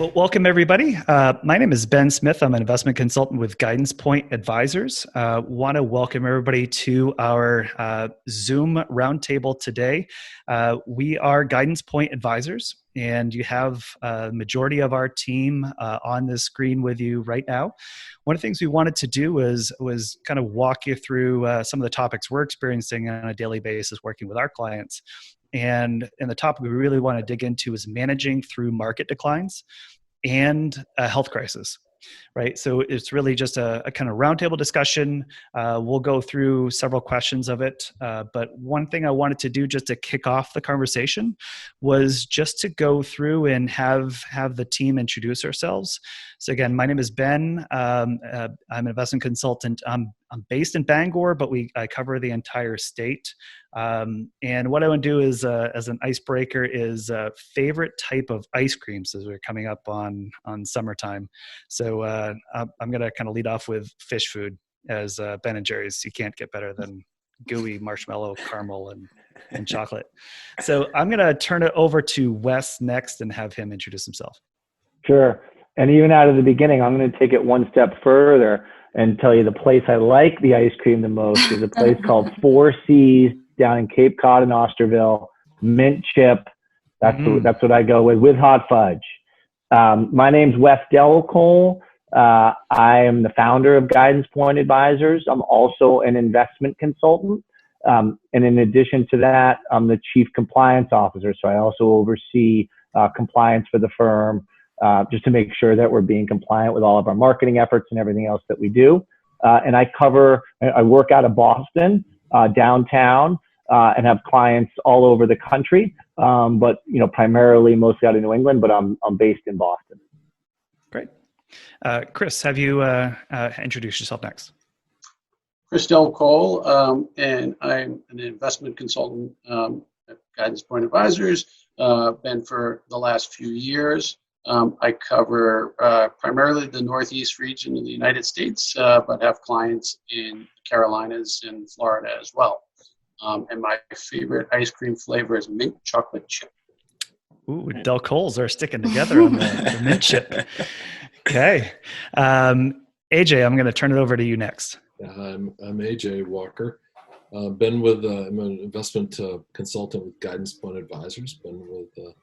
Well, welcome everybody. My name is Ben Smith. I'm an investment consultant with Guidance Point Advisors. Want to welcome everybody to our Zoom roundtable today. We are Guidance Point Advisors, and you have a majority of our team on the screen with you right now. One of the things we wanted to do was kind of walk you through some of the topics we're experiencing on a daily basis working with our clients. And the topic we really want to dig into is managing through market declines and a health crisis, right? So it's really just a kind of roundtable discussion. We'll go through several questions of it. But one thing I wanted to do just to kick off the conversation was just to go through and have the team introduce ourselves. So again, my name is Ben. I'm an investment consultant. I'm based in Bangor, but I cover the entire state. And what I want to do is, as an icebreaker, is favorite type of ice creams as we're coming up on summertime. So I'm going to kind of lead off with fish food as Ben and Jerry's. You can't get better than gooey marshmallow, caramel, and chocolate. So I'm going to turn it over to Wes next and have him introduce himself. Sure. And even out of the beginning, I'm going to take it one step further and tell you the place I like the ice cream the most is a place called Four Seas down in Cape Cod and Osterville. Mint chip. That's what I go with hot fudge. My name's Wes Delcole. I am the founder of Guidance Point Advisors. I'm also an investment consultant. And in addition to that, I'm the chief compliance officer. So I also oversee compliance for the firm, just to make sure that we're being compliant with all of our marketing efforts and everything else that we do. And I work out of Boston, downtown, and have clients all over the country. But, primarily mostly out of New England, but I'm based in Boston. Great. Chris, have you introduce yourself next? Chris Delcole, and I'm an investment consultant at Guidance Point Advisors, been for the last few years. I cover primarily the Northeast region of the United States, but have clients in Carolinas and Florida as well. And my favorite ice cream flavor is mint chocolate chip. Ooh, Delcoles are sticking together on the mint chip. Okay. AJ, I'm going to turn it over to you next. I'm AJ Walker. I'm an investment consultant with Guidance Point Advisors. Been with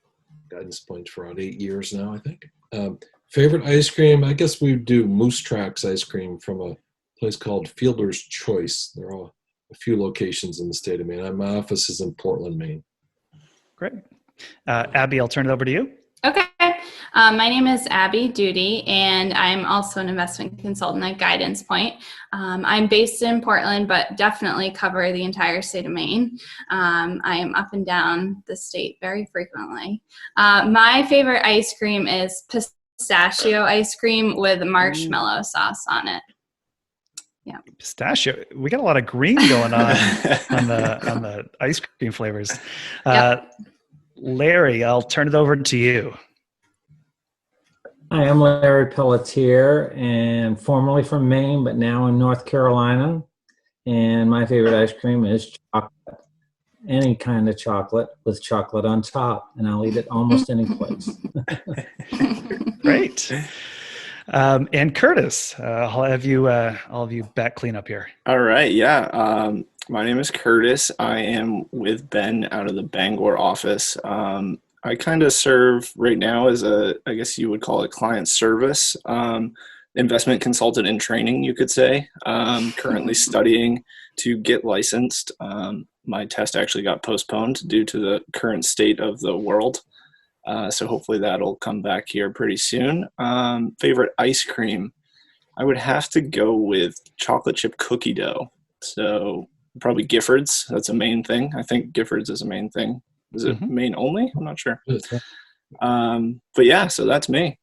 Guidance Point for around 8 years now, I think. Favorite ice cream, I guess we do Moose Tracks ice cream from a place called Fielder's Choice. There are a few locations in the state of Maine. My office is in Portland, Maine. Great. Abby, I'll turn it over to you. Okay. My name is Abby Duty, and I'm also an investment consultant at Guidance Point. I'm based in Portland, but definitely cover the entire state of Maine. I am up and down the state very frequently. My favorite ice cream is pistachio ice cream with marshmallow sauce on it. Yeah. Pistachio. We got a lot of green going on the ice cream flavors. Yep. Larry, I'll turn it over to you. I am Larry Pelletier, and formerly from Maine, but now in North Carolina. And my favorite ice cream is chocolate. Any kind of chocolate with chocolate on top, and I'll eat it almost any place. Great. And Curtis, I'll have you back clean up here. All right. Yeah. My name is Curtis. I am with Ben out of the Bangor office. I kind of serve right now as I guess you would call it client service, investment consultant in training, you could say. Currently studying to get licensed. My test actually got postponed due to the current state of the world. So hopefully that'll come back here pretty soon. Favorite ice cream? I would have to go with chocolate chip cookie dough. So probably Gifford's. That's a main thing. I think Gifford's is a main thing. Is it Maine only? I'm not sure. But yeah, so that's me.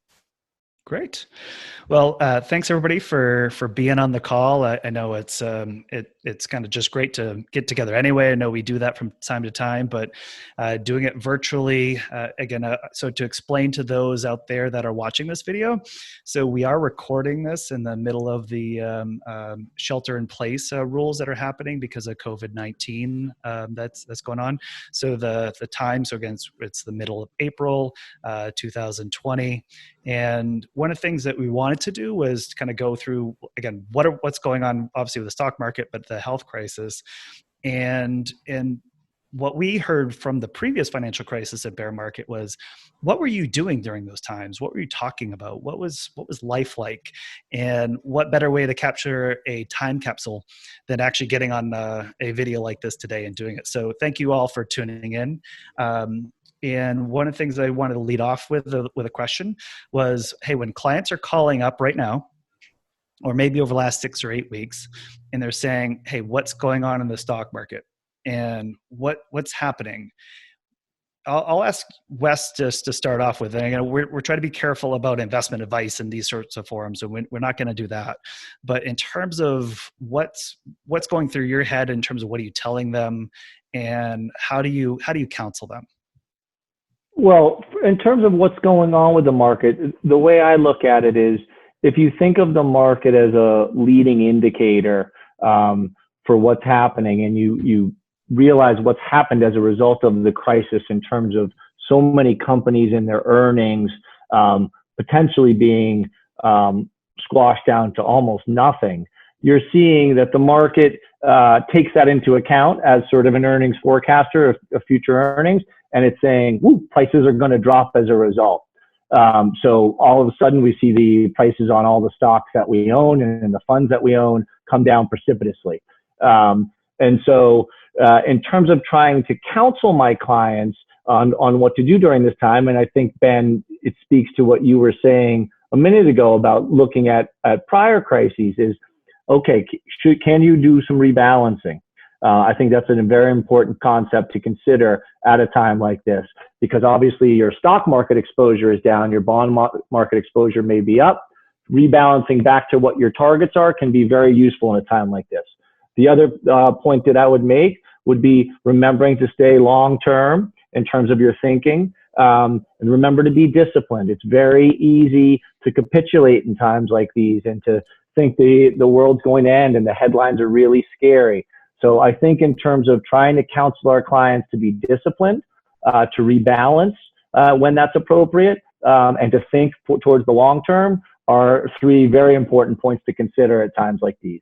Great. Well, thanks everybody for being on the call. I know it's kind of just great to get together anyway. I know we do that from time to time, but doing it virtually, again, so to explain to those out there that are watching this video, so we are recording this in the middle of the shelter in place rules that are happening because of COVID-19 that's going on. So the time, so again, it's the middle of April 2020. And one of the things that we wanted to do was to kind of go through, again, what's going on, obviously, with the stock market, but the health crisis. And what we heard from the previous financial crisis and bear market was, what were you doing during those times? What were you talking about? What was life like? And what better way to capture a time capsule than actually getting on a video like this today and doing it? So thank you all for tuning in. And one of the things I wanted to lead off with a question was, hey, when clients are calling up right now, or maybe over the last 6 or 8 weeks, and they're saying, hey, what's going on in the stock market? And what's happening? I'll ask Wes just to start off with. And we're trying to be careful about investment advice in these sorts of forums, so we're not going to do that. But in terms of what's going through your head, in terms of what are you telling them, and how do you counsel them? Well, in terms of what's going on with the market, the way I look at it is, if you think of the market as a leading indicator for what's happening, and you realize what's happened as a result of the crisis in terms of so many companies and their earnings potentially being squashed down to almost nothing, you're seeing that the market takes that into account as sort of an earnings forecaster of future earnings, and it's saying, woo, prices are going to drop as a result. So all of a sudden we see the prices on all the stocks that we own and the funds that we own come down precipitously. And so in terms of trying to counsel my clients on what to do during this time, and I think, Ben, it speaks to what you were saying a minute ago about looking at prior crises, is, okay, can you do some rebalancing? I think that's a very important concept to consider at a time like this, because obviously your stock market exposure is down, your bond market exposure may be up. Rebalancing back to what your targets are can be very useful in a time like this. The other point that I would make would be remembering to stay long-term in terms of your thinking, and remember to be disciplined. It's very easy to capitulate in times like these and to think the world's going to end and the headlines are really scary. So I think in terms of trying to counsel our clients to be disciplined, to rebalance when that's appropriate, and to think towards the long term are 3 very important points to consider at times like these.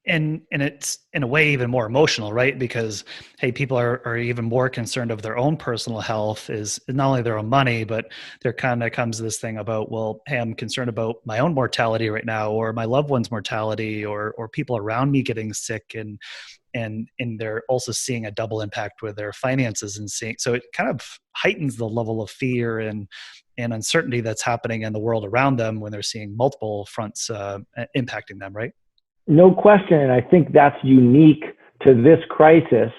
And it's in a way even more emotional, right? Because, hey, people are even more concerned of their own personal health, is not only their own money, but there kind of comes this thing about, well, hey, I'm concerned about my own mortality right now, or my loved one's mortality, or people around me getting sick, and they're also seeing a double impact with their finances, and seeing, so it kind of heightens the level of fear and uncertainty that's happening in the world around them when they're seeing multiple fronts impacting them, right? No question, and I think that's unique to this crisis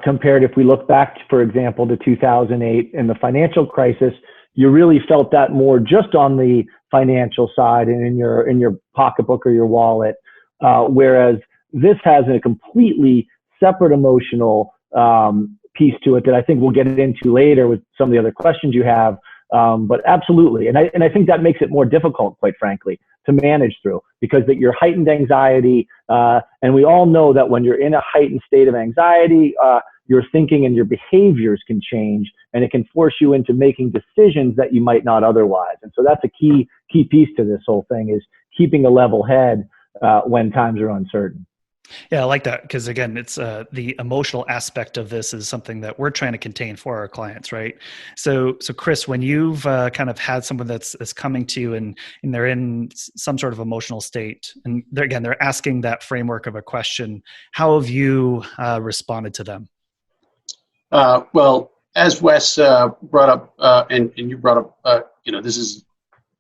compared, if we look back, for example, to 2008 and the financial crisis. You really felt that more just on the financial side and in your pocketbook or your wallet, whereas this has a completely separate emotional piece to it that I think we'll get into later with some of the other questions you have. But absolutely, and I think that makes it more difficult, quite frankly, to manage through, because that your heightened anxiety, and we all know that when you're in a heightened state of anxiety, your thinking and your behaviors can change, and it can force you into making decisions that you might not otherwise. And so that's a key piece to this whole thing, is keeping a level head when times are uncertain. Yeah, I like that, because again, it's the emotional aspect of this is something that we're trying to contain for our clients, right? So Chris, when you've kind of had someone that's coming to you and they're in some sort of emotional state, and they're asking that framework of a question, how have you responded to them? Well, as Wes brought up, and you brought up, this is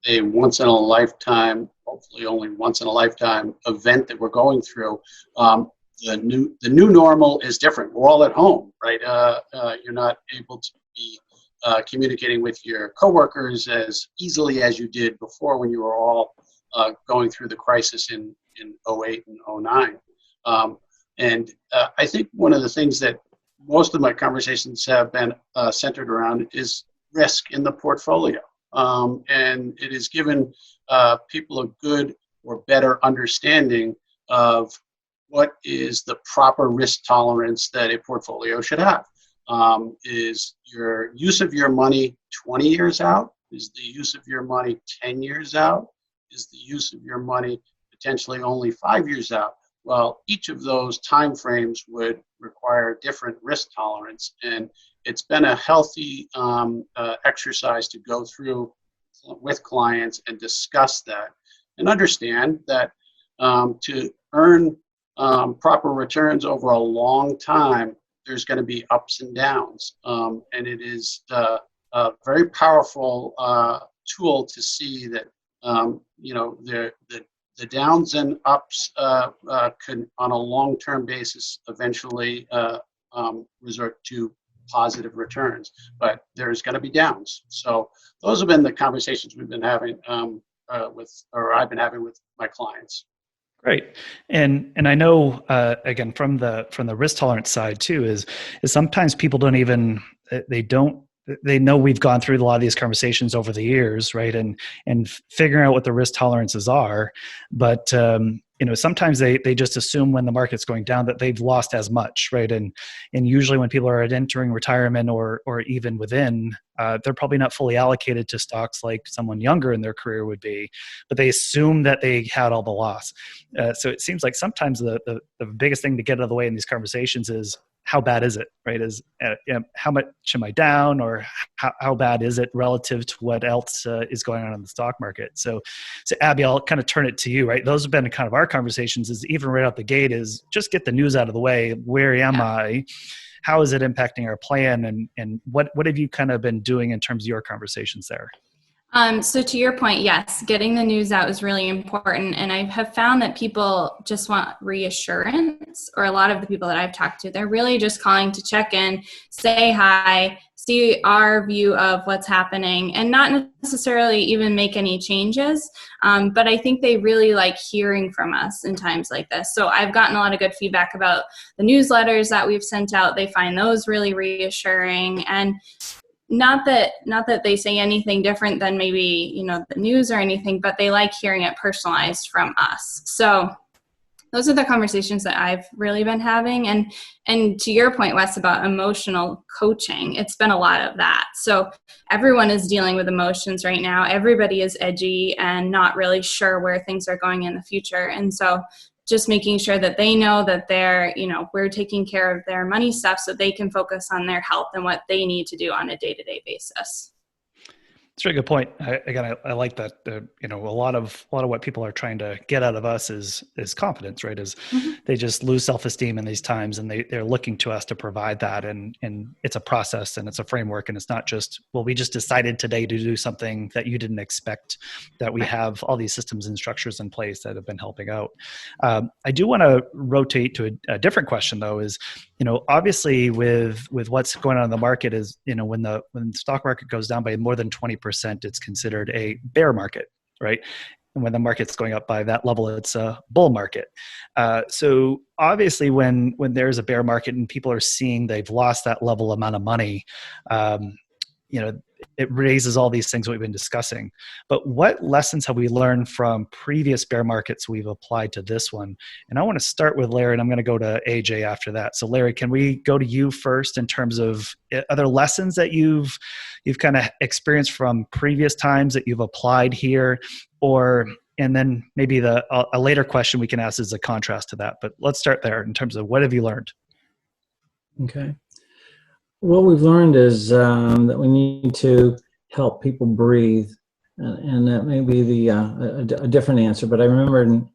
a once in a lifetime, hopefully only once in a lifetime event that we're going through. The new normal is different. We're all at home, right? You're not able to be communicating with your coworkers as easily as you did before, when you were all going through the crisis in 08 and 09. And I think one of the things that most of my conversations have been centered around is risk in the portfolio. And it has given people a good or better understanding of what is the proper risk tolerance that a portfolio should have. Is your use of your money 20 years out? Is the use of your money 10 years out? Is the use of your money potentially only 5 years out? Well, each of those time frames would require different risk tolerance, and it's been a healthy exercise to go through with clients and discuss that and understand that to earn proper returns over a long time, there's going to be ups and downs, and it is a very powerful tool to see that the downs and ups can, on a long-term basis, eventually resort to positive returns. But there's going to be downs. So those have been the conversations we've been having I've been having with my clients. Great, and I know again from the risk tolerance side too is sometimes people don't even they know we've gone through a lot of these conversations over the years, right? And figuring out what the risk tolerances are, but sometimes they just assume when the market's going down that they've lost as much, right? And usually when people are entering retirement or even within, they're probably not fully allocated to stocks like someone younger in their career would be, but they assume that they had all the loss. So it seems like sometimes the biggest thing to get out of the way in these conversations is, how bad is it, right? How much am I down, or how bad is it relative to what else is going on in the stock market? So Abby, I'll kind of turn it to you, right? Those have been kind of our conversations, is even right out the gate is just get the news out of the way. Where am I? How is it impacting our plan? And what have you kind of been doing in terms of your conversations there? So to your point, yes, getting the news out is really important. And I have found that people just want reassurance, or a lot of the people that I've talked to, they're really just calling to check in, say hi, see our view of what's happening, and not necessarily even make any changes. But I think they really like hearing from us in times like this. So I've gotten a lot of good feedback about the newsletters that we've sent out. They find those really reassuring. And not that they say anything different than maybe, the news or anything, but they like hearing it personalized from us. So those are the conversations that I've really been having. And to your point, Wes, about emotional coaching, it's been a lot of that. So everyone is dealing with emotions right now. Everybody is edgy and not really sure where things are going in the future. And so just making sure that they know that we're taking care of their money stuff so they can focus on their health and what they need to do on a day-to-day basis. That's a very good point. I like that. A lot of what people are trying to get out of us is confidence, right? They just lose self-esteem in these times, and they're looking to us to provide that. And it's a process and it's a framework, and it's not just, well, we just decided today to do something that you didn't expect. That we have all these systems and structures in place that have been helping out. I do want to rotate to a different question, though. Is obviously with what's going on in the market is when the stock market goes down by more than 20%, it's considered a bear market, right? And when the market's going up by that level, it's a bull market. So obviously when there's a bear market and people are seeing they've lost that level amount of money, it raises all these things we've been discussing. But what lessons have we learned from previous bear markets we've applied to this one? And I want to start with Larry, and I'm going to go to AJ after that. So Larry, can we go to you first in terms of other lessons that you've kind of experienced from previous times that you've applied here, and then maybe a later question we can ask is a contrast to that. But let's start there in terms of what have you learned? Okay. What we've learned is that we need to help people breathe, and that may be a different answer. But I remember in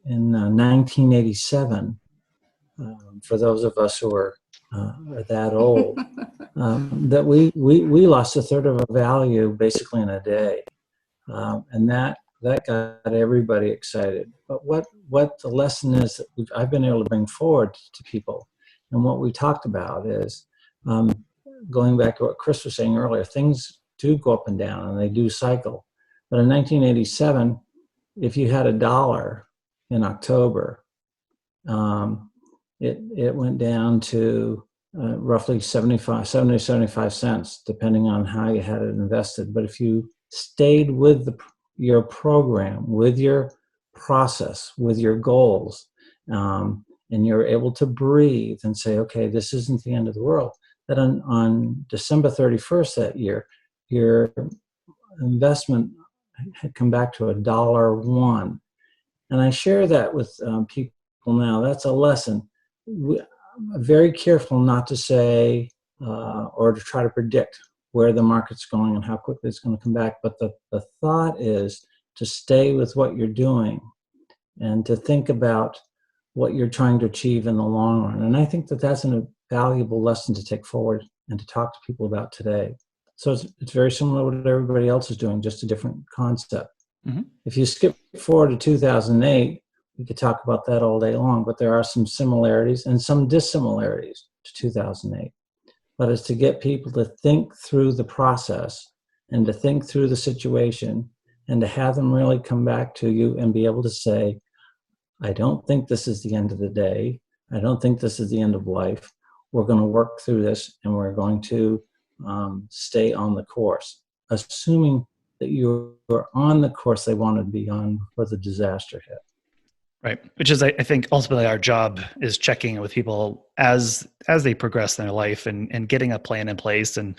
1987, for those of us who are that old, that we lost a third of our value basically in a day, and that got everybody excited. But what the lesson is that I've been able to bring forward to people, and what we talked about is. Going back to what Chris was saying earlier, things do go up and down and they do cycle. But in 1987, if you had $1 in October, it went down to roughly 70 to 75 cents, depending on how you had it invested. But if you stayed with your program, with your process, with your goals, and you're able to breathe and say, okay, this isn't the end of the world, that on December 31st that year, investment had come back to $1. And I share that with people now. That's a lesson. I'm very careful not to say or to try to predict where the market's going and how quickly it's going to come back. But the thought is to stay with what you're doing and to think about what you're trying to achieve in the long run. And I think that that's a valuable lesson to take forward and to talk to people about today. So it's very similar to what everybody else is doing, just a different concept. Mm-hmm. If you skip forward to 2008, we could talk about that all day long, but there are some similarities and some dissimilarities to 2008. But it's to get people to think through the process and to think through the situation and to have them really come back to you and be able to say, I don't think this is the end of the day. I don't think this is the end of life. We're going to work through this and we're going to stay on the course, assuming that you're on the course they want to be on before the disaster hit. Right. Which is, I think, ultimately our job is checking in with people as they progress in their life and getting a plan in place. And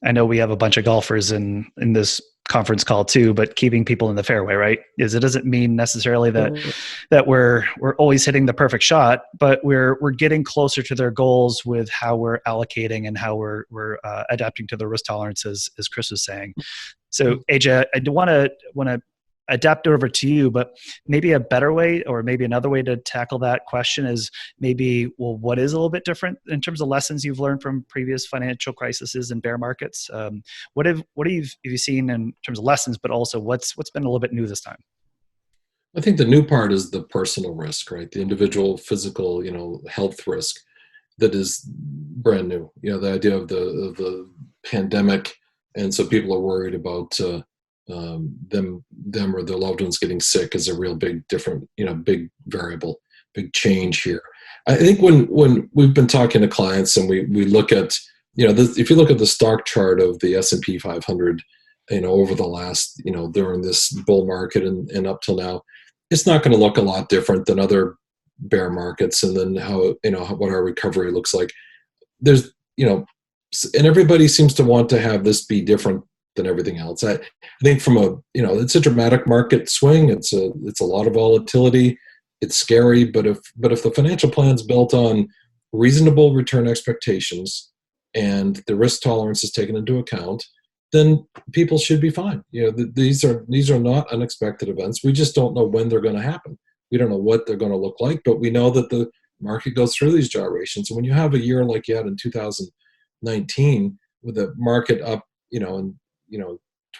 I know we have a bunch of golfers in this conference call too, but keeping people in the fairway, right? It doesn't mean necessarily that we're always hitting the perfect shot, but we're getting closer to their goals with how we're allocating and how we're adapting to the risk tolerances, as Chris was saying. So AJ, I do want to adapt over to you, but maybe a better way or maybe another way to tackle that question is maybe, well, what is a little bit different in terms of lessons you've learned from previous financial crises and bear markets? What have you seen in terms of lessons, but also what's been a little bit new this time? I think the new part is the personal risk, right? The individual physical, health risk that is brand new. The idea of the pandemic, and so people are worried about them or their loved ones getting sick is a real big different, big variable, big change here. I think when we've been talking to clients and we look at, if you look at the stock chart of the S&P 500, over the last, during this bull market and up till now, it's not going to look a lot different than other bear markets. And then how, what our recovery looks like. There's, and everybody seems to want to have this be different than everything else. I think from it's a dramatic market swing. It's a lot of volatility. It's scary, but if the financial plan's built on reasonable return expectations and the risk tolerance is taken into account, then people should be fine. These are not unexpected events. We just don't know when they're going to happen. We don't know what they're going to look like, but we know that the market goes through these gyrations. And when you have a year like you had in 2019 with the market up,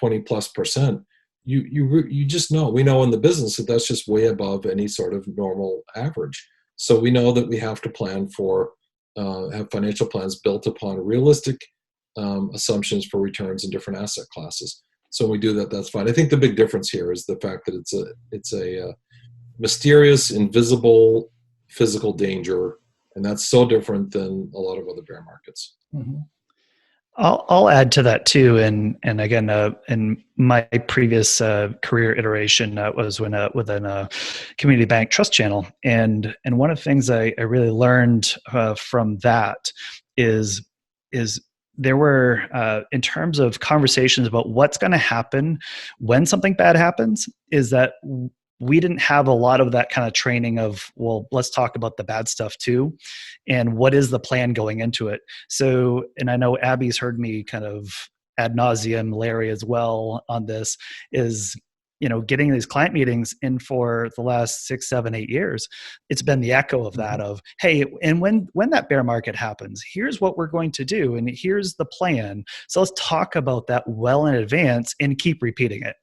20+%, you just know, we know in the business that that's just way above any sort of normal average. So we know that we have to plan for, have financial plans built upon realistic assumptions for returns in different asset classes. So when we do that, that's fine. I think the big difference here is the fact that it's a mysterious, invisible, physical danger, and that's so different than a lot of other bear markets. Mm-hmm. I'll add to that too, and again, in my previous career iteration was within a community bank trust channel, and one of the things I really learned from that is there were in terms of conversations about what's going to happen when something bad happens, is that we didn't have a lot of that kind of training of, well, let's talk about the bad stuff too. And what is the plan going into it? So, and I know Abby's heard me kind of ad nauseum, Larry as well on this, is, getting these client meetings in for the last 6, 7, 8 years, it's been the echo of that of, hey, and when that bear market happens, here's what we're going to do. And here's the plan. So let's talk about that well in advance and keep repeating it.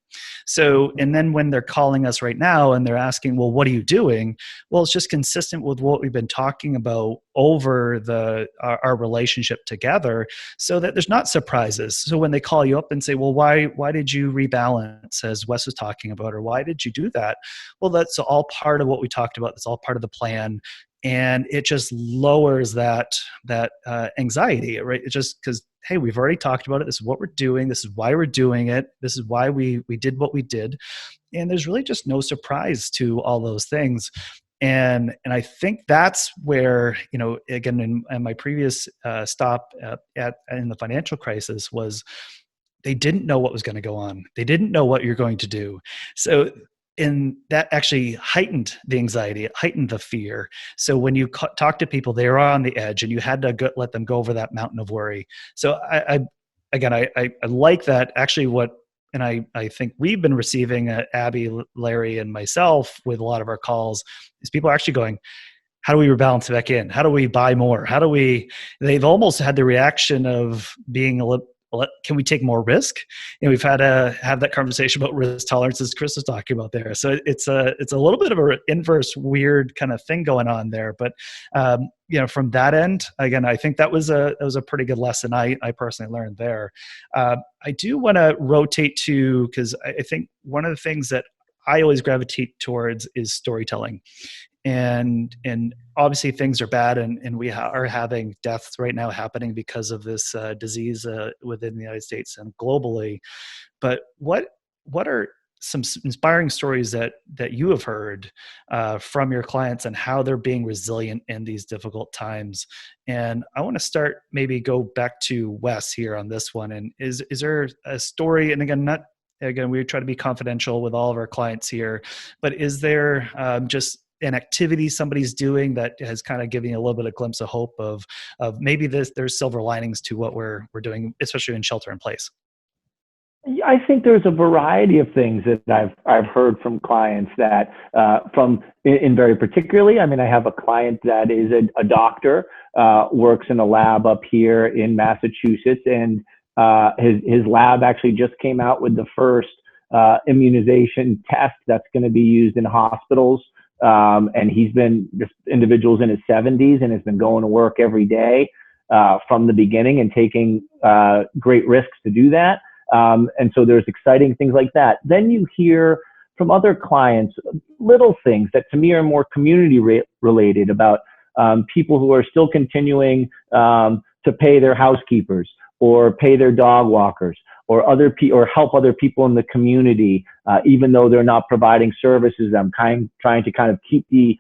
So, and then when they're calling us right now and they're asking, well, what are you doing? Well, it's just consistent with what we've been talking about over our relationship together, so that there's not surprises. So when they call you up and say, well, why did you rebalance, as Wes was talking about, or why did you do that? Well, that's all part of what we talked about. That's all part of the plan. And it just lowers that anxiety, right? It's just because, hey, we've already talked about it. This is what we're doing. This is why we're doing it. This is why we did what we did. And there's really just no surprise to all those things. And I think that's where, again, in my previous stop in the financial crisis was they didn't know what was going to go on. They didn't know what you're going to do. So, and that actually heightened the anxiety, it heightened the fear. So when you talk to people, they were on the edge, and you had to let them go over that mountain of worry. So I like that. Actually, and I think we've been receiving, Abby, Larry, and myself, with a lot of our calls, is people actually going, how do we rebalance back in? How do we buy more? They've almost had the reaction of being a little, can we take more risk? We've had to have that conversation about risk tolerance, as Chris was talking about there. So it's a little bit of an inverse, weird kind of thing going on there. But from that end, again, I think that was a pretty good lesson I personally learned there. I do want to rotate to, because I think one of the things that I always gravitate towards is storytelling. And obviously things are bad, and we are having deaths right now happening because of this disease within the United States and globally. But what are some inspiring stories that you have heard from your clients, and how they're being resilient in these difficult times? And I want to maybe go back to Wes here on this one. And is there a story, and again, we try to be confidential with all of our clients here, but is there just an activity somebody's doing that has kind of given you a little bit of glimpse of hope of maybe there's silver linings to what we're doing, especially in shelter in place? I think there's a variety of things that I've heard from clients that in very particularly, I mean, I have a client that is a doctor, works in a lab up here in Massachusetts, and his lab actually just came out with the first immunization test that's going to be used in hospitals. And this individual's in his 70s and has been going to work every day from the beginning, and taking great risks to do that. And so there's exciting things like that. Then you hear from other clients little things that to me are more community related, about people who are still continuing to pay their housekeepers, or pay their dog walkers, or help other people in the community, even though they're not providing services. I'm trying to kind of keep the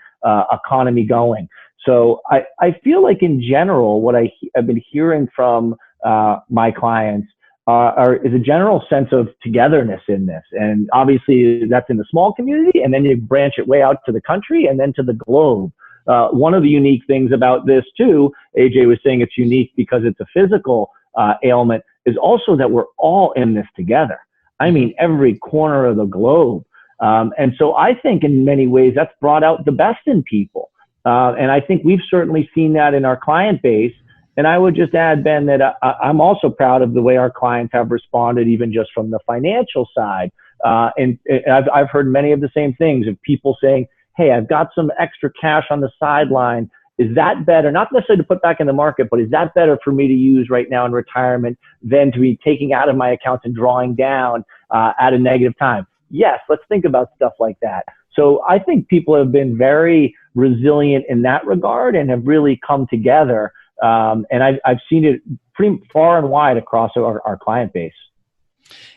economy going. So I feel like in general, what I've been hearing from my clients is a general sense of togetherness in this. And obviously that's in the small community, and then you branch it way out to the country and then to the globe. One of the unique things about this too, AJ was saying it's unique because it's a physical ailment, is also that we're all in this together. I mean, every corner of the globe. And so I think in many ways that's brought out the best in people. And I think we've certainly seen that in our client base. And I would just add, Ben, that I'm also proud of the way our clients have responded, even just from the financial side. And I've heard many of the same things, of people saying, hey, I've got some extra cash on the sideline. Is that better? Not necessarily to put back in the market, but is that better for me to use right now in retirement than to be taking out of my accounts and drawing down at a negative time? Yes, let's think about stuff like that. So I think people have been very resilient in that regard and have really come together. And I've seen it pretty far and wide across our client base.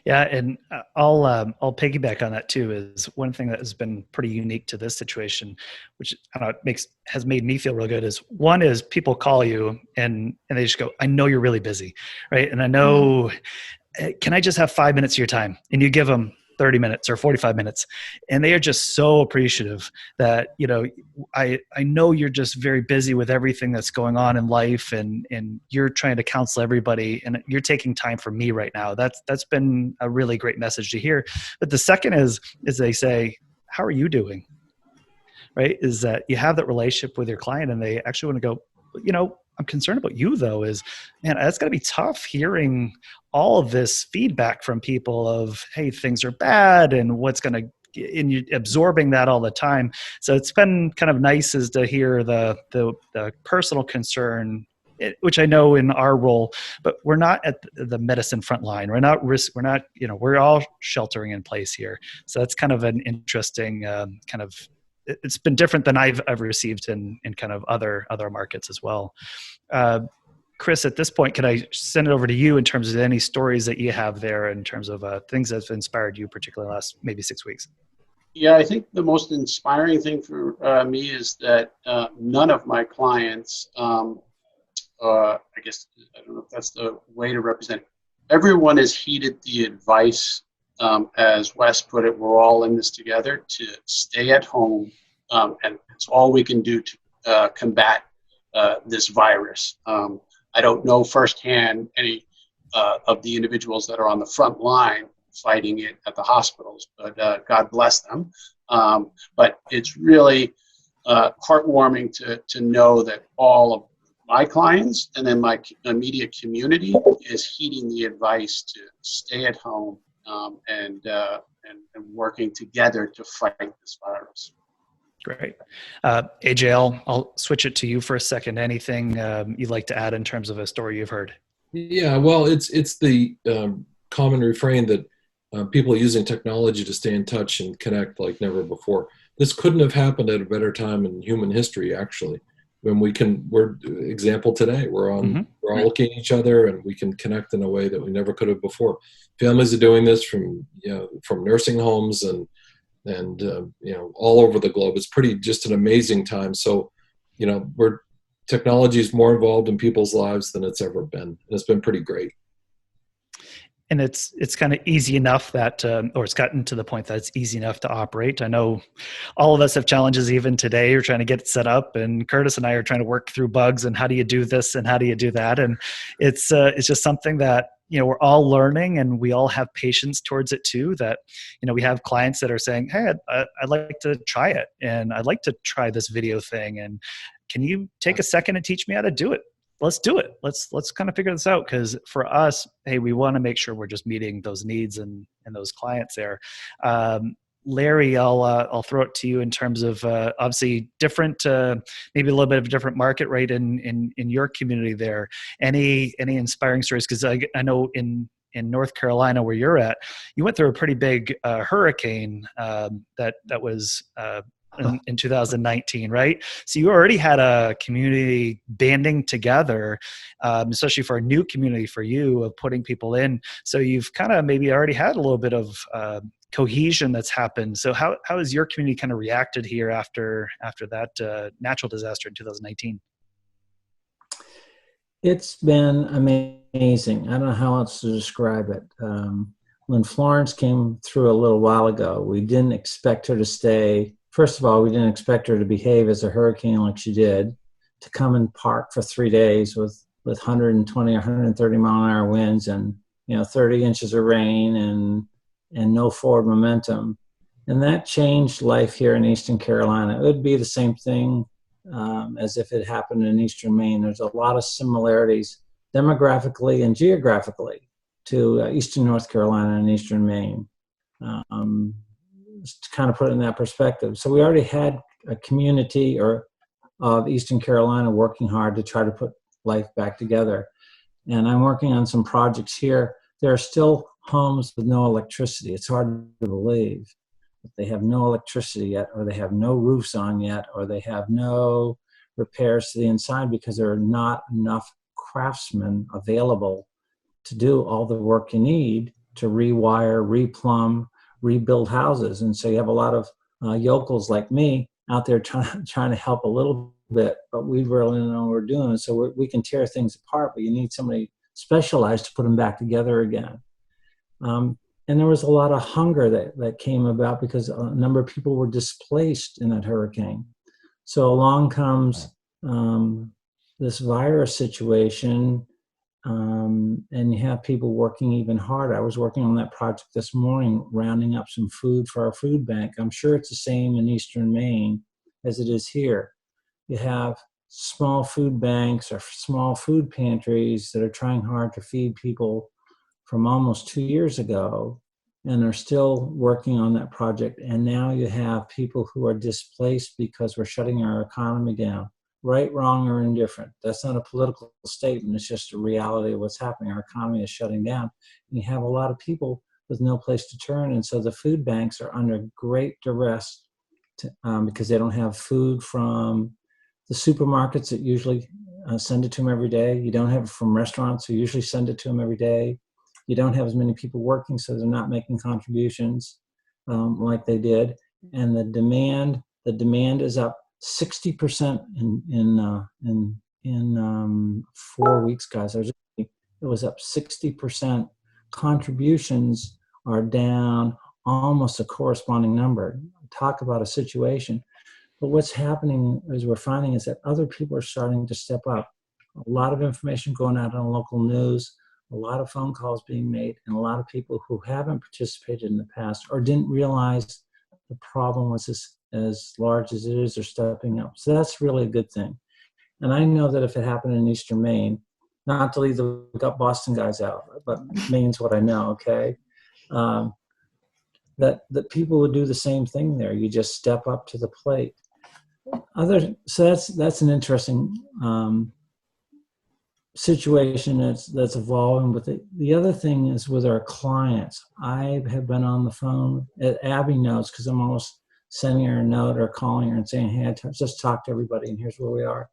Yeah, and I'll piggyback on that too. Is one thing that has been pretty unique to this situation, which I don't know, has made me feel real good. Is one is people call you and they just go, "I know you're really busy, right? And I know, can I just have 5 minutes of your time?" And you give them 30 minutes or 45 minutes. And they are just so appreciative that, I know you're just very busy with everything that's going on in life, and you're trying to counsel everybody, and you're taking time for me right now. That's been a really great message to hear. But the second is they say, how are you doing? Right? Is that you have that relationship with your client, and they actually want to go, I'm concerned about you though, is, man, that's gotta be tough hearing all of this feedback from people of, hey, things are bad, and and you absorbing that all the time. So it's been kind of nice is to hear the personal concern, which I know in our role, but we're not at the medicine front line. We're not we're all sheltering in place here. So that's kind of an interesting it's been different than I've received in kind of other markets as well. Chris, at this point, can I send it over to you in terms of any stories that you have there in terms of things that have inspired you, particularly last maybe 6 weeks? Yeah, I think the most inspiring thing for me is that none of my clients, I guess, I don't know if that's the way to represent, everyone has heeded the advice, as Wes put it, we're all in this together, to stay at home, and it's all we can do to combat this virus. I don't know firsthand any of the individuals that are on the front line fighting it at the hospitals, but God bless them. But it's really heartwarming to know that all of my clients and then my immediate community is heeding the advice to stay at home, and working together to fight this virus. Great. AJ, I'll switch it to you for a second. Anything you'd like to add in terms of a story you've heard? Yeah, well, it's the common refrain that people are using technology to stay in touch and connect like never before. This couldn't have happened at a better time in human history, actually. When we're example today, we're all looking at each other and we can connect in a way that we never could have before. Families are doing this from nursing homes and all over the globe. It's just an amazing time. So, technology is more involved in people's lives than it's ever been, and it's been pretty great. And it's kind of easy enough that, or it's gotten to the point that it's easy enough to operate. I know all of us have challenges even today. We're trying to get it set up, and Curtis and I are trying to work through bugs and how do you do this and how do you do that. And it's just something that, we're all learning, and we all have patience towards it too. That, we have clients that are saying, hey, I'd like to try it, and I'd like to try this video thing. And can you take a second and teach me how to do it? Let's do it. Let's kind of figure this out, because for us, hey, we want to make sure we're just meeting those needs and those clients there. Larry, I'll throw it to you in terms of obviously different, maybe a little bit of a different market, right? In your community there, any inspiring stories? Because I know in North Carolina where you're at, you went through a pretty big hurricane that was. In 2019, right? So you already had a community banding together, especially for a new community for you, of putting people in. So you've kind of maybe already had a little bit of cohesion that's happened. So how has your community kind of reacted here after that natural disaster in 2019? It's been amazing. I don't know how else to describe it. When Florence came through a little while ago, we didn't expect her to stay. First of all, we didn't expect her to behave as a hurricane like she did, to come and park for 3 days with 120 or 130 mile an hour winds and 30 inches of rain and no forward momentum. And that changed life here in Eastern Carolina. It would be the same thing as if it happened in Eastern Maine. There's a lot of similarities demographically and geographically to Eastern North Carolina and Eastern Maine. To kind of put it in that perspective. So we already had a community of Eastern Carolina working hard to try to put life back together. And I'm working on some projects here. There are still homes with no electricity. It's hard to believe that they have no electricity yet, or they have no roofs on yet, or they have no repairs to the inside because there are not enough craftsmen available to do all the work you need to rewire, replumb, rebuild houses. And so you have a lot of yokels like me out there trying to help a little bit, but we really don't know what we're doing. So we can tear things apart, but you need somebody specialized to put them back together again. And there was a lot of hunger that came about because a number of people were displaced in that hurricane. So along comes this virus situation, and you have people working even harder. I was working on that project this morning, rounding up some food for our food bank. I'm sure it's the same in Eastern Maine as it is here. You have small food banks or small food pantries that are trying hard to feed people from almost 2 years ago and are still working on that project. And now you have people who are displaced because we're shutting our economy down. Right, wrong, or indifferent. That's not a political statement. It's just a reality of what's happening. Our economy is shutting down. And you have a lot of people with no place to turn. And so the food banks are under great duress because they don't have food from the supermarkets that usually send it to them every day. You don't have it from restaurants who usually send it to them every day. You don't have as many people working, so they're not making contributions like they did. And the demand is up 60% in 4 weeks, guys. It was up 60% contributions are down almost a corresponding number. Talk about a situation. But what's happening is we're finding is that other people are starting to step up. A lot of information going out on local news, a lot of phone calls being made, and a lot of people who haven't participated in the past or didn't realize the problem was as large as it is are stepping up. So that's really a good thing. And I know that if it happened in Eastern Maine, not to leave the Boston guys out, but Maine's what I know, okay? That people would do the same thing there. You just step up to the plate. So that's an interesting situation that's evolving. But the other thing is with our clients. I have been on the phone. Abby knows because I'm almost sending her a note or calling her and saying, "Hey, just talk to everybody, and here's where we are."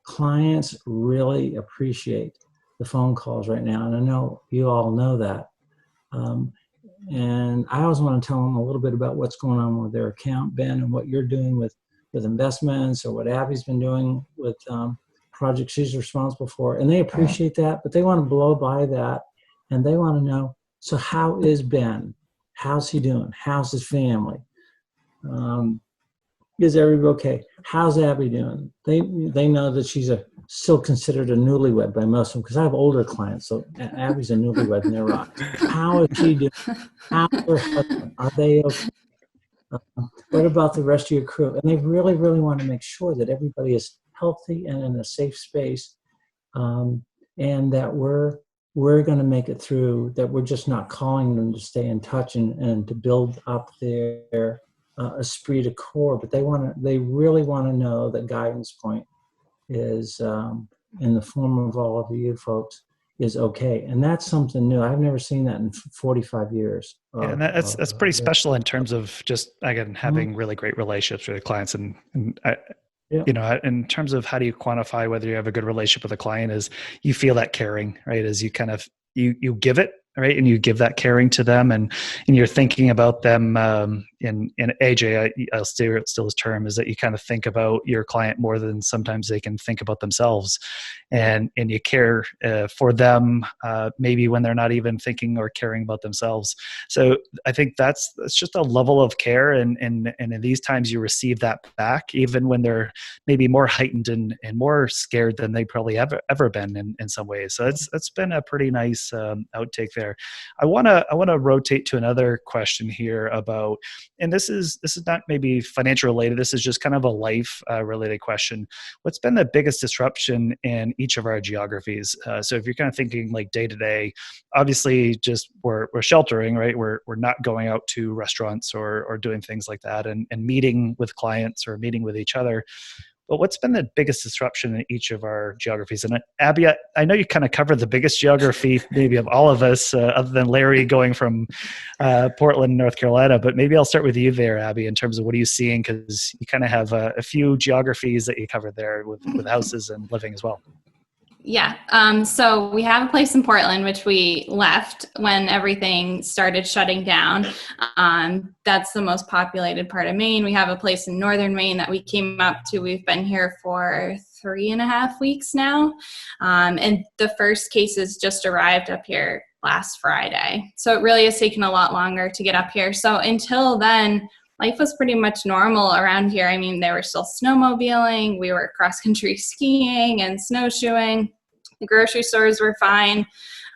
Clients really appreciate the phone calls right now, and I know you all know that. And I always want to tell them a little bit about what's going on with their account, Ben, and what you're doing with investments, or what Abby's been doing with projects she's responsible for. And they appreciate that, but they want to blow by that, and they want to know, so how is Ben? How's he doing? How's his family? Is everybody okay? How's Abby doing? They know that she's still considered a newlywed by most of them, because I have older clients, so Abby's a newlywed and they're rock. How is she doing? How's her husband? Are they okay? What about the rest of your crew? And they really, really want to make sure that everybody is healthy and in a safe space, and that we're going to make it through, that we're just not calling them to stay in touch and to build up their esprit de corps, but they really want to know that Guidance Point is, in the form of all of you folks, is okay. And that's something new. I've never seen that in 45 years. Yeah, and that's pretty special in terms of just, again, having really great relationships with the clients. And you know, in terms of how do you quantify whether you have a good relationship with a client, is you feel that caring, right? As you kind of, you give it, right? And you give that caring to them, and you're thinking about them. In AJ, I'll still his term is that you kind of think about your client more than sometimes they can think about themselves, and you care for them maybe when they're not even thinking or caring about themselves. So I think that's just a level of care, and in these times you receive that back, even when they're maybe more heightened and more scared than they probably ever been in some ways. So it's been a pretty nice outtake there. I want to rotate to another question here about, and this is not maybe financial related. This is just kind of a life related question. What's been the biggest disruption in each of our geographies? So if you're kind of thinking like day to day, obviously just we're sheltering, right? We're not going out to restaurants or doing things like that, and meeting with clients or meeting with each other. But what's been the biggest disruption in each of our geographies? And Abby, I know you kind of covered the biggest geography maybe of all of us, other than Larry going from Portland, North Carolina. But maybe I'll start with you there, Abby, in terms of what are you seeing? Because you kind of have a few geographies that you covered there with houses and living as well. Yeah. So we have a place in Portland, which we left when everything started shutting down. That's the most populated part of Maine. We have a place in northern Maine that we came up to. We've been here for 3.5 weeks now. And the first cases just arrived up here last Friday. So it really has taken a lot longer to get up here. So until then, life was pretty much normal around here. I mean, they were still snowmobiling. We were cross-country skiing and snowshoeing. The grocery stores were fine.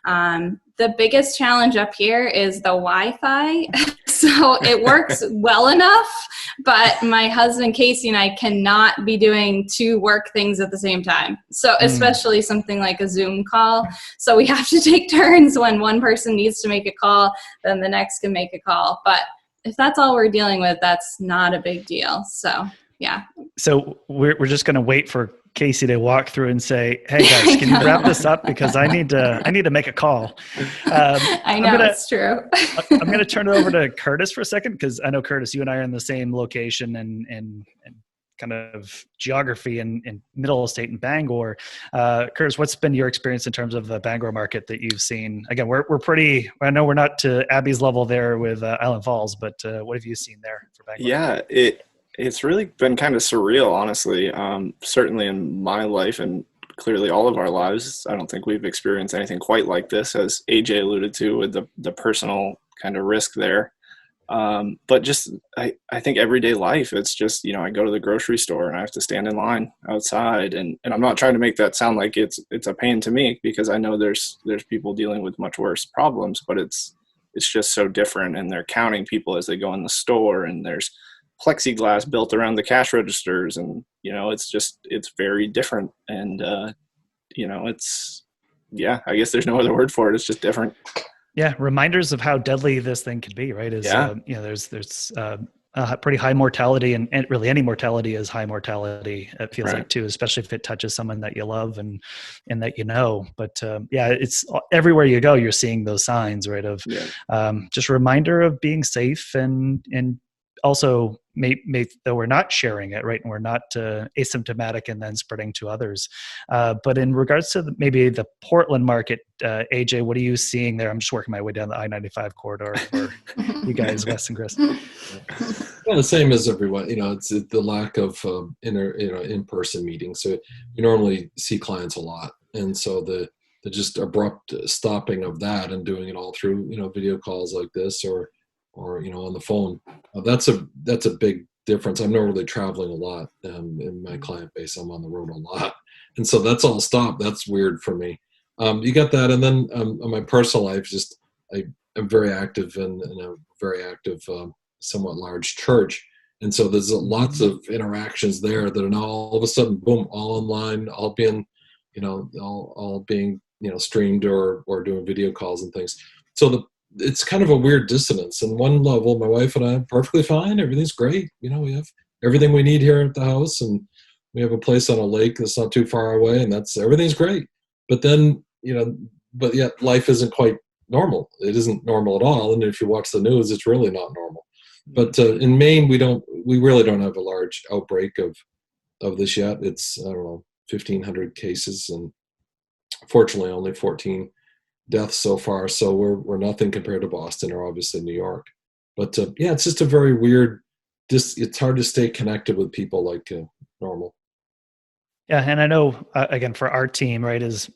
The biggest challenge up here is the Wi-Fi. So it works well enough, but my husband, Casey, and I cannot be doing 2 work things at the same time. So especially something like a Zoom call. So we have to take turns. When one person needs to make a call, then the next can make a call. But if that's all we're dealing with, that's not a big deal. So, yeah. So we're just going to wait for Casey to walk through and say, "Hey guys, can you wrap this up? Because I need to make a call." I know, it's true. I'm going to turn it over to Curtis for a second, because I know, Curtis, you and I are in the same location and kind of geography in middle state in Bangor. Curtis, what's been your experience in terms of the Bangor market that you've seen? Again, we're pretty, I know we're not to Abby's level there with Island Falls, but what have you seen there for Bangor? Yeah, it's really been kind of surreal, honestly. Certainly in my life and clearly all of our lives. I don't think we've experienced anything quite like this, as AJ alluded to, with the personal kind of risk there. But just, I think everyday life, it's just, I go to the grocery store and I have to stand in line outside. And I'm not trying to make that sound like it's a pain to me, because I know there's people dealing with much worse problems, but it's just so different. And they're counting people as they go in the store, and there's plexiglass built around the cash registers. And, it's very different. And, I guess there's no other word for it. It's just different. Yeah, reminders of how deadly this thing can be, right? There's a pretty high mortality, and really any mortality is high mortality. It feels like too, especially if it touches someone that you love and that you know. But it's everywhere you go, you're seeing those signs, right? Of just reminder of being safe and also though we're not sharing it, right, and we're not asymptomatic and then spreading to others. But in regards to maybe the Portland market, AJ, what are you seeing there? I'm just working my way down the I-95 corridor for you guys, Wes and Chris. Yeah, the same as everyone. It's the lack of in-person meetings. So you normally see clients a lot, and so the just abrupt stopping of that and doing it all through video calls like this or on the phone. That's a big difference. I'm not really traveling a lot in my client base. I'm on the road a lot, and so that's all stopped. That's weird for me. You got that, and then in my personal life, just I'm very active in a very active, somewhat large church, and so there's lots of interactions there that are now all of a sudden, boom, all online, all being, all being streamed or doing video calls and things. So it's kind of a weird dissonance. On one level, my wife and I are perfectly fine. Everything's great. We have everything we need here at the house, and we have a place on a lake that's not too far away, and everything's great. But then, but yet life isn't quite normal. It isn't normal at all. And if you watch the news, it's really not normal. But in Maine, we really don't have a large outbreak of this yet. It's, 1,500 cases, and fortunately only 14 deaths so far, so we're nothing compared to Boston or obviously New York. But it's just a very weird. It's hard to stay connected with people like normal. Yeah, and I know again for our team, right, is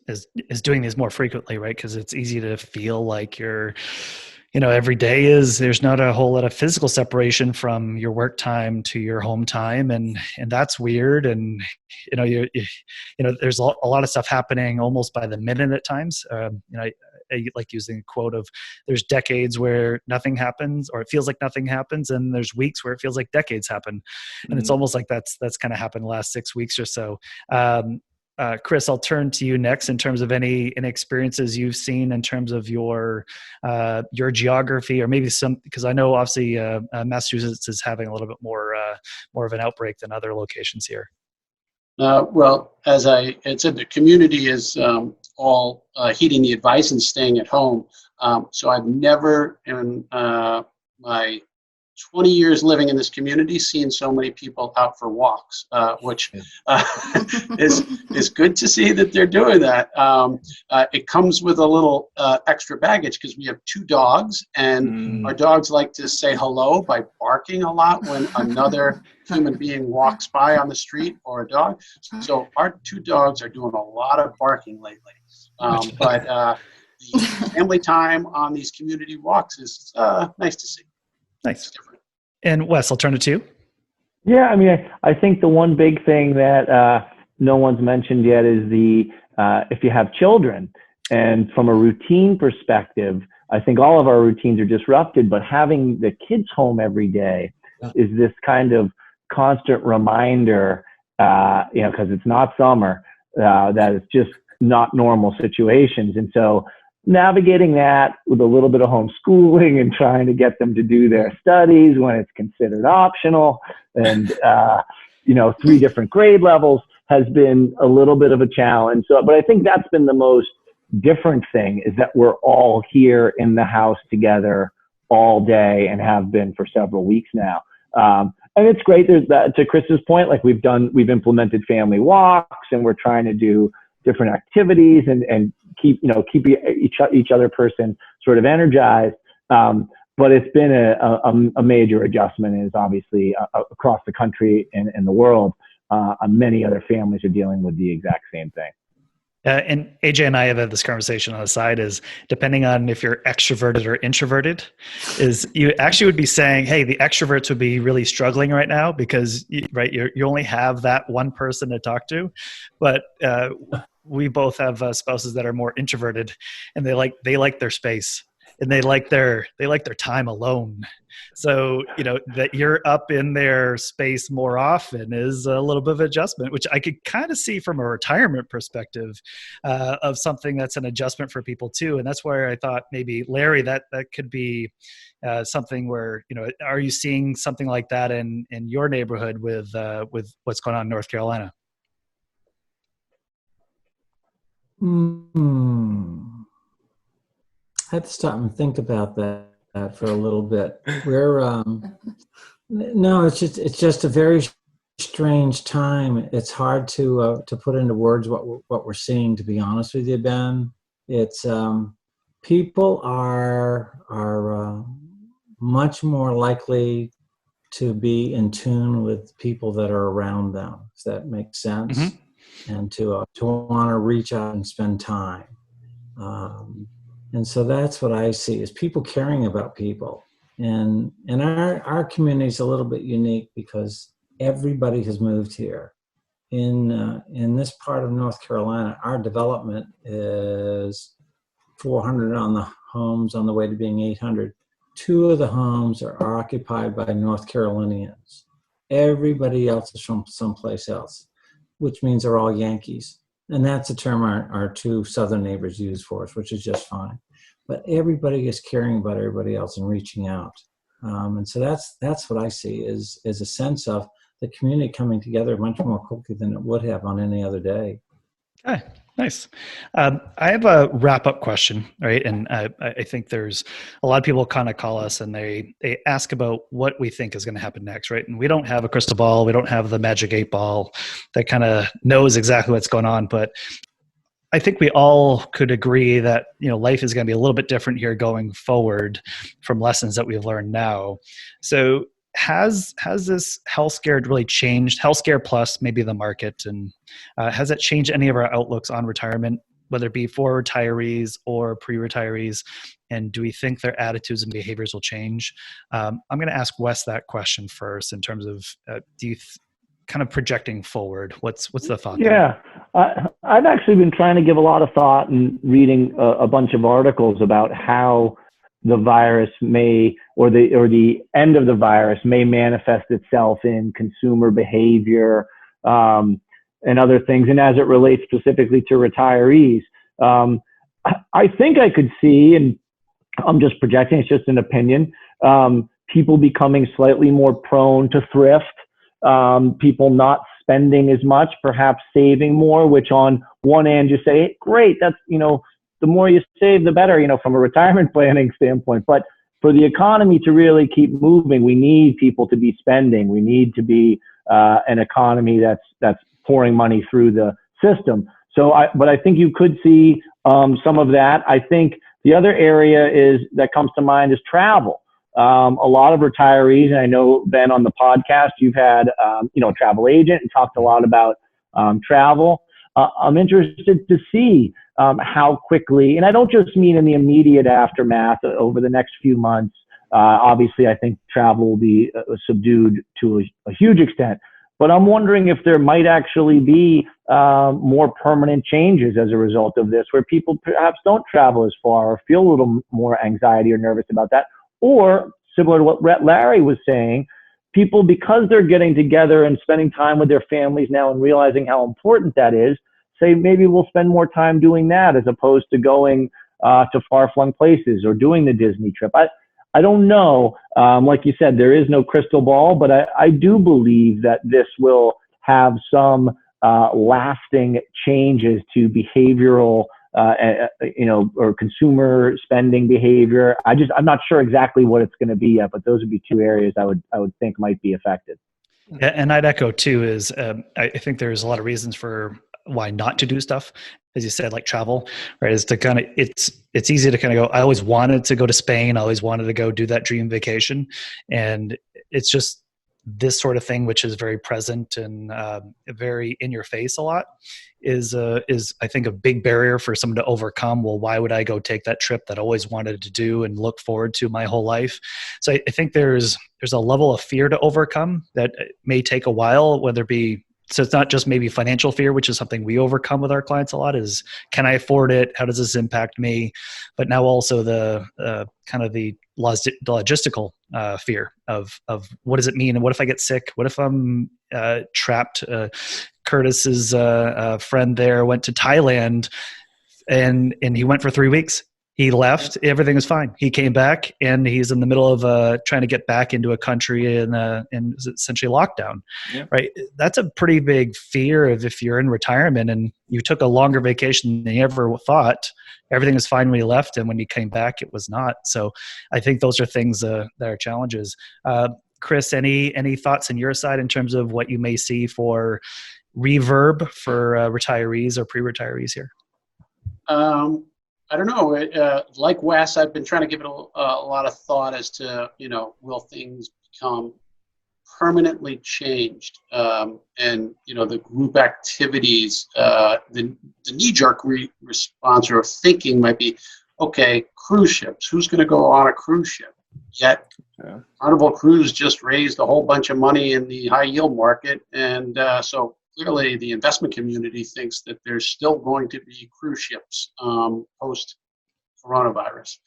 doing these more frequently, right, because it's easy to feel like you're, every day there's not a whole lot of physical separation from your work time to your home time, and that's weird, and there's a lot of stuff happening almost by the minute at times. I like using a quote of, there's decades where nothing happens, or it feels like nothing happens, and there's weeks where it feels like decades happen, and it's almost like that's kind of happened the last 6 weeks or so. Chris, I'll turn to you next in terms of any experiences you've seen in terms of your geography, or maybe because I know obviously Massachusetts is having a little bit more of an outbreak than other locations here. Well, as I had said, the community is all heeding the advice and staying at home. So I've never in my 20 years living in this community seen so many people out for walks, which is good to see that they're doing that. It comes with a little extra baggage because we have 2 dogs, and our dogs like to say hello by barking a lot when another human being walks by on the street, or a dog. So our 2 dogs are doing a lot of barking lately. But the family time on these community walks is nice to see. Nice. And Wes, I'll turn it to you. Yeah, I think the one big thing that no one's mentioned yet is if you have children, and from a routine perspective, I think all of our routines are disrupted, but having the kids home every day is this kind of constant reminder, because it's not summer, that it's just not normal situations. And so navigating that with a little bit of homeschooling and trying to get them to do their studies when it's considered optional, and 3 different grade levels has been a little bit of a challenge. So, but I think that's been the most different thing, is that we're all here in the house together all day, and have been for several weeks now. And it's great. There's that, to Chris's point, like we've implemented family walks, and we're trying to do different activities and keep each other person sort of energized. But it's been a major adjustment, is obviously across the country and the world. Many other families are dealing with the exact same thing. And AJ and I have had this conversation on the side is depending on if you're extroverted or introverted, is you actually would be saying, hey, the extroverts would be really struggling right now because you only have that one person to talk to. But we both have spouses that are more introverted, and they like their space, and they like their time alone. So, that you're up in their space more often is a little bit of adjustment, which I could kind of see from a retirement perspective of something that's an adjustment for people too. And that's where I thought maybe, Larry, that could be something where, are you seeing something like that in your neighborhood with what's going on in North Carolina? I had to stop and think about that for a little bit. No, it's just a very strange time. It's hard to put into words what we're seeing. To be honest with you, Ben, it's people are much more likely to be in tune with people that are around them. Does that make sense? Mm-hmm. And to want to reach out and spend time. And so that's what I see is people caring about people. And our community is a little bit unique because everybody has moved here. In this part of North Carolina, our development is 400 on the homes on the way to being 800. 2 of the homes are occupied by North Carolinians. Everybody else is from someplace else, which means they're all Yankees. And that's a term our 2 southern neighbors use for us, which is just fine. But everybody is caring about everybody else and reaching out. And so that's what I see is a sense of the community coming together much more quickly than it would have on any other day. Okay, nice. I have a wrap-up question, right? And I think there's a lot of people kind of call us and they ask about what we think is going to happen next, right? And we don't have a crystal ball. We don't have the magic 8 ball that kind of knows exactly what's going on. But I think we all could agree that, life is going to be a little bit different here going forward from lessons that we've learned now. So has this health scare really changed, health scare plus maybe the market, and has it changed any of our outlooks on retirement, whether it be for retirees or pre-retirees? And do we think their attitudes and behaviors will change? I'm going to ask Wes that question first in terms of do you kind of projecting forward, what's the thought there? I've actually been trying to give a lot of thought and reading a bunch of articles about how the virus may, or the end of the virus may manifest itself in consumer behavior and other things, and as it relates specifically to retirees. I think I could see, and I'm just projecting, it's just an opinion, people becoming slightly more prone to thrift, people not spending as much, perhaps saving more, which on one end you say, hey, great, that's, the more you save, the better, from a retirement planning standpoint. But for the economy to really keep moving, we need people to be spending. We need to be an economy that's pouring money through the system. But I think you could see some of that. I think the other area that comes to mind is travel. A lot of retirees, and I know, Ben, on the podcast, you've had, a travel agent and talked a lot about travel. I'm interested to see how quickly, and I don't just mean in the immediate aftermath over the next few months. Obviously, I think travel will be subdued to a huge extent. But I'm wondering if there might actually be more permanent changes as a result of this, where people perhaps don't travel as far or feel a little more anxiety or nervous about that. Or similar to what Larry was saying, people, because they're getting together and spending time with their families now and realizing how important that is, say maybe we'll spend more time doing that as opposed to going to far-flung places or doing the Disney trip. I don't know. Like you said, there is no crystal ball, but I do believe that this will have some lasting changes to behavioral or consumer spending behavior. I'm not sure exactly what it's going to be yet, but those would be 2 areas I would think might be affected. Yeah, and I'd echo too is I think there's a lot of reasons for why not to do stuff, as you said, like travel, right? Is to kind of, it's easy to kind of go, I always wanted to go to Spain. I always wanted to go do that dream vacation. And it's just, this sort of thing, which is very present and very in your face a lot, is I think a big barrier for someone to overcome. Well, why would I go take that trip that I always wanted to do and look forward to my whole life? So I think there's a level of fear to overcome that may take a while, whether it be, so it's not just maybe financial fear, which is something we overcome with our clients a lot, is can I afford it? How does this impact me? But now also the kind of the logistical fear of what does it mean? And what if I get sick? What if I'm trapped? Curtis's friend there went to Thailand and he went for 3 weeks. He left, everything was fine. He came back and he's in the middle of trying to get back into a country in essentially lockdown, right? That's a pretty big fear of if you're in retirement and you took a longer vacation than you ever thought, everything was fine when you left, and when you came back, it was not. So I think those are things that are challenges. Chris, any thoughts on your side in terms of what you may see for reverb for retirees or pre-retirees here? I don't know. Like Wes, I've been trying to give it a lot of thought as to, will things become permanently changed? And, the group activities, the knee-jerk response or thinking might be, okay, cruise ships. Who's going to go on a cruise ship? Yet, Carnival Cruise just raised a whole bunch of money in the high-yield market, and so clearly the investment community thinks that there's still going to be cruise ships post-coronavirus.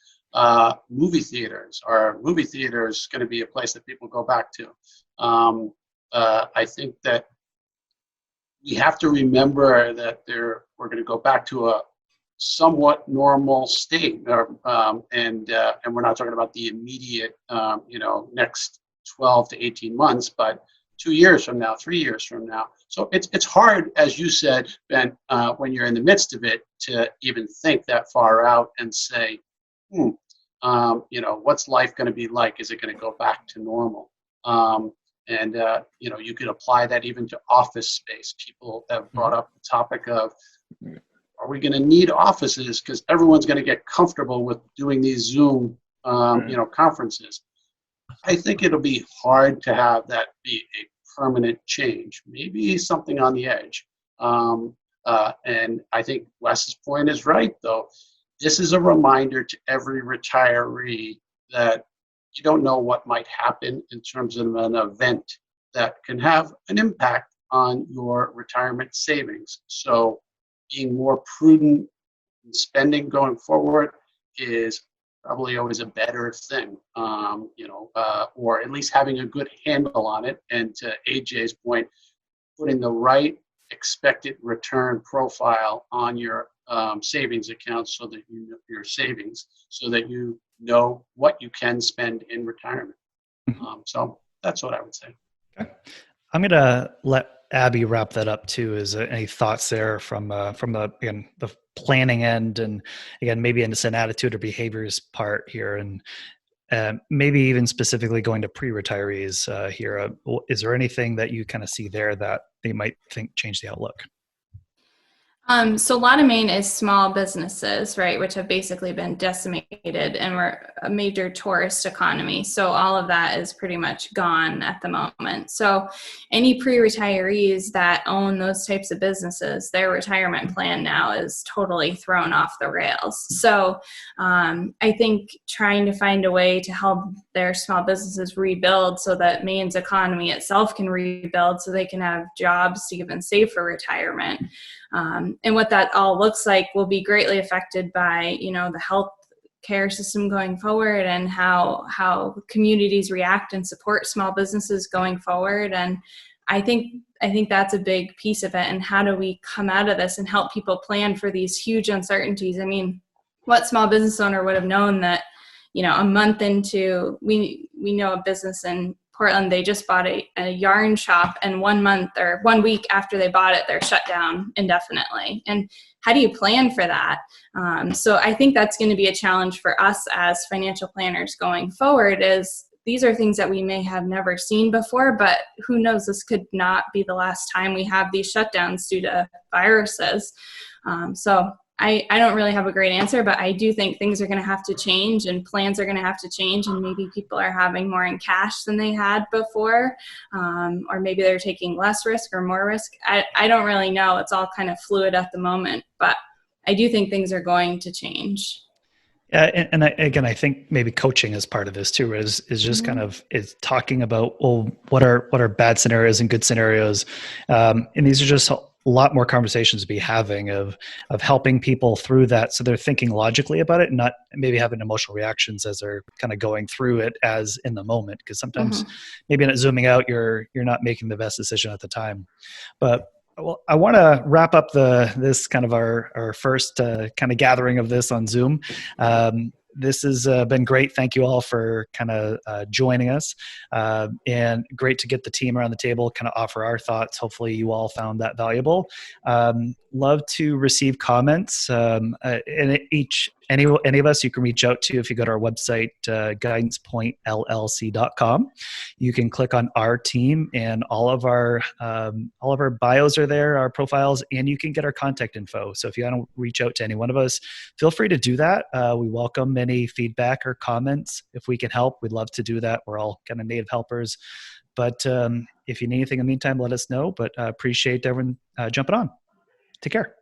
Movie theaters going to be a place that people go back to? I think that we have to remember that we're going to go back to a somewhat normal state, and we're not talking about the immediate, next 12 to 18 months, but 2 years from now, 3 years from now. So it's hard, as you said, Ben, when you're in the midst of it, to even think that far out and say, what's life going to be like? Is it going to go back to normal? You could apply that even to office space. People have brought up the topic of, are we going to need offices because everyone's going to get comfortable with doing these Zoom, conferences? I think it'll be hard to have that be a permanent change, maybe something on the edge. And I think Wes's point is right, though. This is a reminder to every retiree that you don't know what might happen in terms of an event that can have an impact on your retirement savings. So being more prudent in spending going forward is probably always a better thing, or at least having a good handle on it. And to AJ's point, putting the right expected return profile on your savings account so that you know your savings, so that you know what you can spend in retirement. So that's what I would say. Okay. I'm going to let Abby wrap that up too. Is there any thoughts there from the planning end, and again, maybe it's an attitude or behaviors part here, and maybe even specifically going to pre-retirees here. Is there anything that you kind of see there that they might think change the outlook? So a lot of Maine is small businesses, right, which have basically been decimated, and we're a major tourist economy. So all of that is pretty much gone at the moment. So any pre-retirees that own those types of businesses, their retirement plan now is totally thrown off the rails. So I think trying to find a way to help their small businesses rebuild so that Maine's economy itself can rebuild so they can have jobs to even save for retirement. And what that all looks like will be greatly affected by, the health care system going forward, and how communities react and support small businesses going forward. And I think that's a big piece of it. And how do we come out of this and help people plan for these huge uncertainties? I mean, what small business owner would have known that, a month into, we know a business in Portland, they just bought a yarn shop, and 1 week after they bought it, they're shut down indefinitely. And how do you plan for that? So I think that's going to be a challenge for us as financial planners going forward. Is these are things that we may have never seen before, but who knows, this could not be the last time we have these shutdowns due to viruses. So I don't really have a great answer, but I do think things are going to have to change and plans are going to have to change, and maybe people are having more in cash than they had before, or maybe they're taking less risk or more risk. I don't really know. It's all kind of fluid at the moment, but I do think things are going to change. And again, I think maybe coaching is part of this too. Is just kind of is talking about, well, what are bad scenarios and good scenarios, and these are just a lot more conversations to be having of helping people through that, so they're thinking logically about it and not maybe having emotional reactions as they're kind of going through it as in the moment. Because sometimes maybe not zooming out, you're not making the best decision at the time. But well, I want to wrap up this kind of our first kind of gathering of this on Zoom. This has been great. Thank you all for kind of joining us, and great to get the team around the table, kind of offer our thoughts. Hopefully you all found that valuable. Love to receive comments. And any of us you can reach out to if you go to our website, guidancepointllc.com. You can click on our team, and all of our bios are there, our profiles, and you can get our contact info. So if you want to reach out to any one of us, feel free to do that. We welcome any feedback or comments. If we can help, we'd love to do that. We're all kind of native helpers. But if you need anything in the meantime, let us know. But appreciate everyone jumping on. Take care.